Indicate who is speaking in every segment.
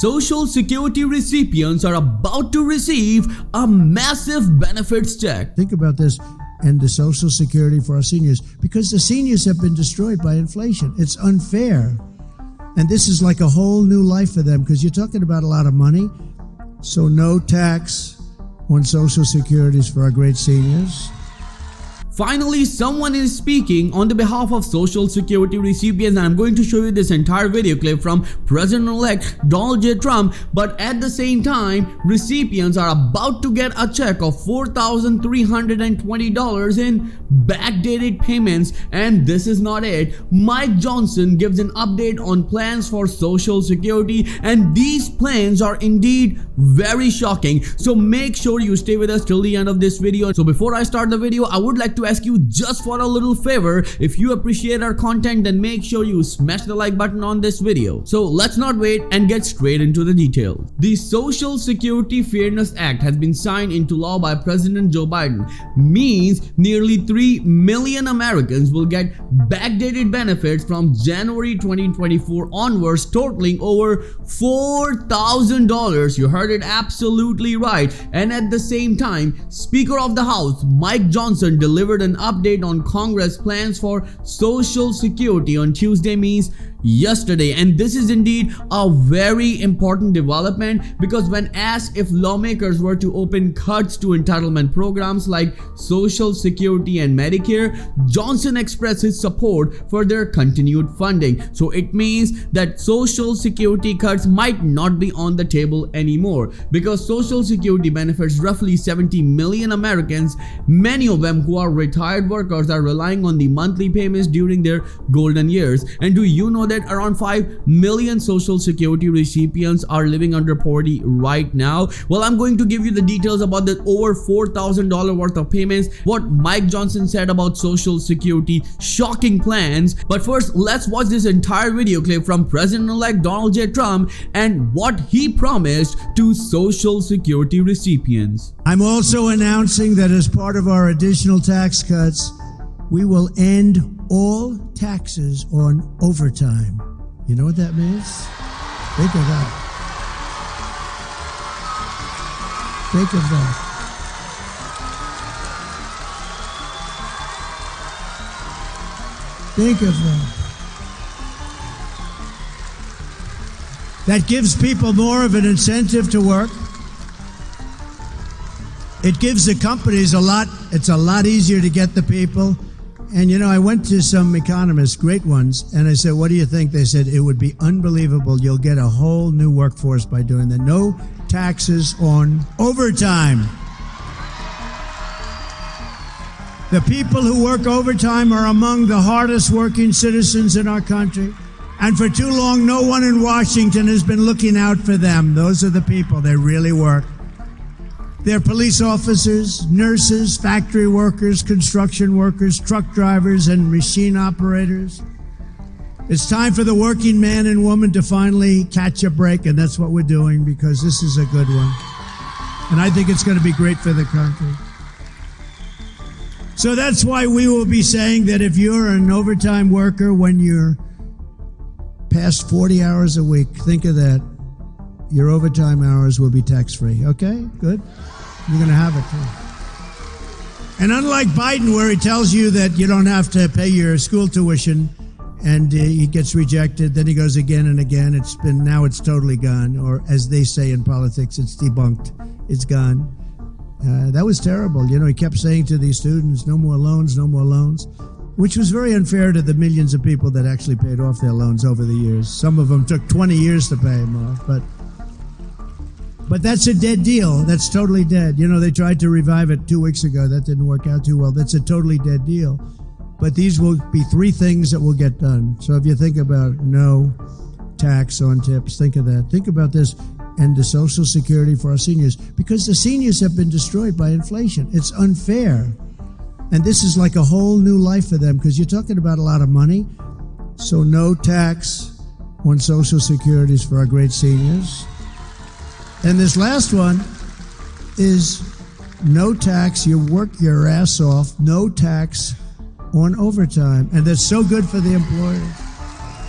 Speaker 1: Social Security recipients are about to receive a massive benefits check.
Speaker 2: Think about this and the Social Security for our seniors, because the seniors have been destroyed by inflation. It's unfair. And this is like a whole new life for them because you're talking about a lot of money. So no tax on Social Securities for our great seniors.
Speaker 1: Finally, someone is speaking on the behalf of Social Security recipients, and I'm going to show you this entire video clip from President-elect Donald J. Trump. But at the same time, recipients are about to get a check of $4,320 in backdated payments. And this is not it. Mike Johnson gives an update on plans for Social Security, and these plans are indeed very shocking. So make sure you stay with us till the end of this video. So before I start the video, I would like to ask you just for a little favor. If you appreciate our content, then make sure you smash the like button on this video. So let's not wait and get straight into the details. The Social Security Fairness Act has been signed into law by President Joe Biden. Means nearly 3 million Americans will get backdated benefits from January 2024 onwards, totaling over $4,000. You heard it absolutely right. And at the same time, Speaker of the House Mike Johnson delivered an update on Congress plans for Social Security on Tuesday, means yesterday. And this is indeed a very important development, because when asked if lawmakers were to open cuts to entitlement programs like Social Security and Medicare, Johnson expressed his support for their continued funding. So it means that Social Security cuts might not be on the table anymore, because Social Security benefits roughly 70 million Americans, many of them who are retired workers, are relying on the monthly payments during their golden years. And do you know that around 5 million Social Security recipients are living under poverty right now? Well, I'm going to give you the details about the over $4,000 worth of payments, what Mike Johnson said about Social Security shocking plans. But first, let's watch this entire video clip from President-elect Donald J. Trump and what he promised to Social Security recipients.
Speaker 2: I'm also announcing that as part of our additional tax cuts, we will end all taxes on overtime. You know what that means? Think of that. Think of that. Think of that. That gives people more of an incentive to work. It gives the companies it's a lot easier to get the people. And you know, I went to some economists, great ones, and I said, what do you think? They said, it would be unbelievable. You'll get a whole new workforce by doing that. No taxes on overtime. The people who work overtime are among the hardest working citizens in our country. And for too long, no one in Washington has been looking out for them. Those are the people that really work. They're police officers, nurses, factory workers, construction workers, truck drivers, and machine operators. It's time for the working man and woman to finally catch a break, and that's what we're doing, because this is a good one. And I think it's going to be great for the country. So that's why we will be saying that if you're an overtime worker, when you're past 40 hours a week, think of that. Your overtime hours will be tax-free. Okay, good. You're going to have it too. And unlike Biden, where he tells you that you don't have to pay your school tuition and he gets rejected, then he goes again and again. Now it's totally gone. Or as they say in politics, it's debunked. It's gone. That was terrible. You know, he kept saying to these students, no more loans, no more loans, which was very unfair to the millions of people that actually paid off their loans over the years. Some of them took 20 years to pay them off, but that's a dead deal. That's totally dead. You know, they tried to revive it 2 weeks ago. That didn't work out too well. That's a totally dead deal. But these will be 3 things that will get done. So if you think about no tax on tips, think of that. Think about this and the Social Security for our seniors, because the seniors have been destroyed by inflation. It's unfair. And this is like a whole new life for them, because you're talking about a lot of money. So no tax on Social Securities for our great seniors. And this last one is no tax. You work your ass off, no tax on overtime. And that's so good for the employers.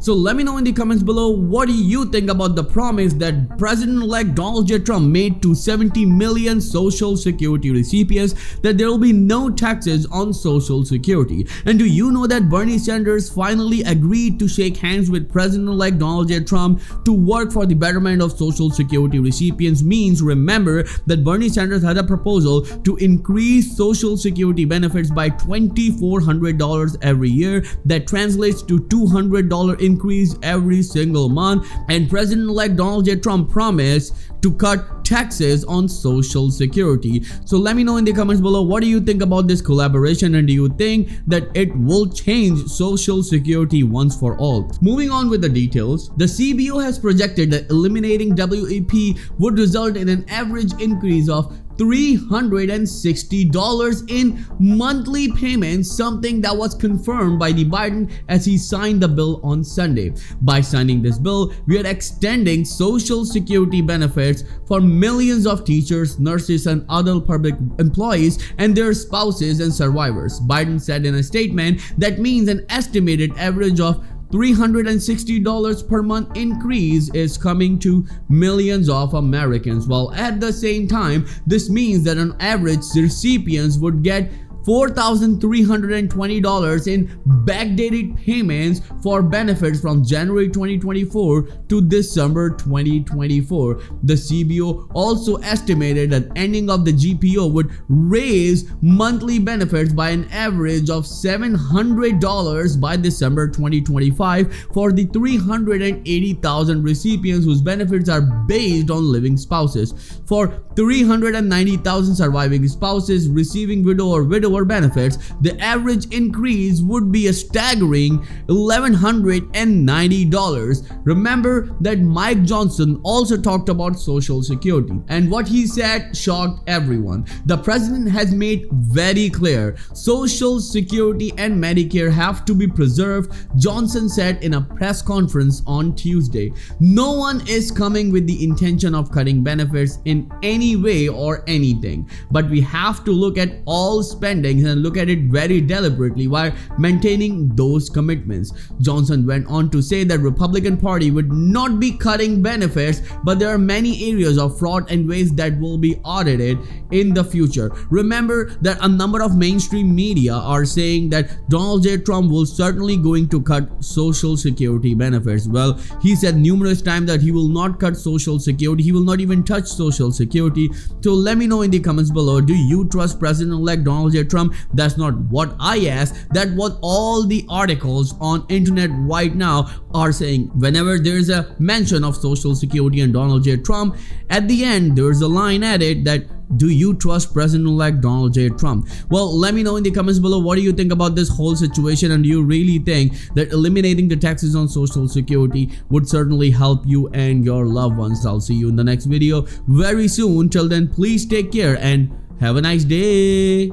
Speaker 1: So let me know in the comments below, what do you think about the promise that President-elect Donald J. Trump made to 70 million Social Security recipients, that there will be no taxes on Social Security? And do you know that Bernie Sanders finally agreed to shake hands with President-elect Donald J. Trump to work for the betterment of Social Security recipients? Means, remember that Bernie Sanders had a proposal to increase Social Security benefits by $2,400 every year. That translates to $200 increase every single month. And President-elect Donald J. Trump promised to cut taxes on Social Security. So let me know in the comments below, what do you think about this collaboration, and do you think that it will change Social Security once for all? Moving on with the details, the CBO has projected that eliminating WEP would result in an average increase of $360 in monthly payments, something that was confirmed by the Biden as he signed the bill on Sunday. By signing this bill, we are extending Social Security benefits for millions of teachers, nurses, and other public employees and their spouses and survivors. Biden said in a statement that means an estimated average of $360 per month increase is coming to millions of Americans, while at the same time, this means that on average, recipients would get $4,320 in backdated payments for benefits from January 2024 to December 2024. The CBO also estimated that ending of the GPO would raise monthly benefits by an average of $700 by December 2025 for the 380,000 recipients whose benefits are based on living spouses. For 390,000 surviving spouses receiving widow or widower benefits, the average increase would be a staggering $1,190. Remember that Mike Johnson also talked about Social Security, and what he said shocked everyone. The president has made very clear Social Security and Medicare have to be preserved, Johnson said in a press conference on Tuesday. No one is coming with the intention of cutting benefits in any way or anything, but we have to look at all spending and look at it very deliberately while maintaining those commitments. Johnson went on to say that Republican Party would not be cutting benefits, but there are many areas of fraud and waste that will be audited in the future. Remember that a number of mainstream media are saying that Donald J. Trump will certainly going to cut Social Security benefits. Well, he said numerous times that he will not cut Social Security. He will not even touch Social Security. So let me know in the comments below, do you trust President-elect Donald J. Trump? That's not what I asked. That's what all the articles on internet right now are saying. Whenever there's a mention of Social Security and Donald J. Trump, at the end there's a line added that, do you trust President-elect Donald J. Trump? Well, let me know in the comments below, what do you think about this whole situation, and do you really think that eliminating the taxes on Social Security would certainly help you and your loved ones? I'll see you in the next video very soon. Till then, please take care and have a nice day.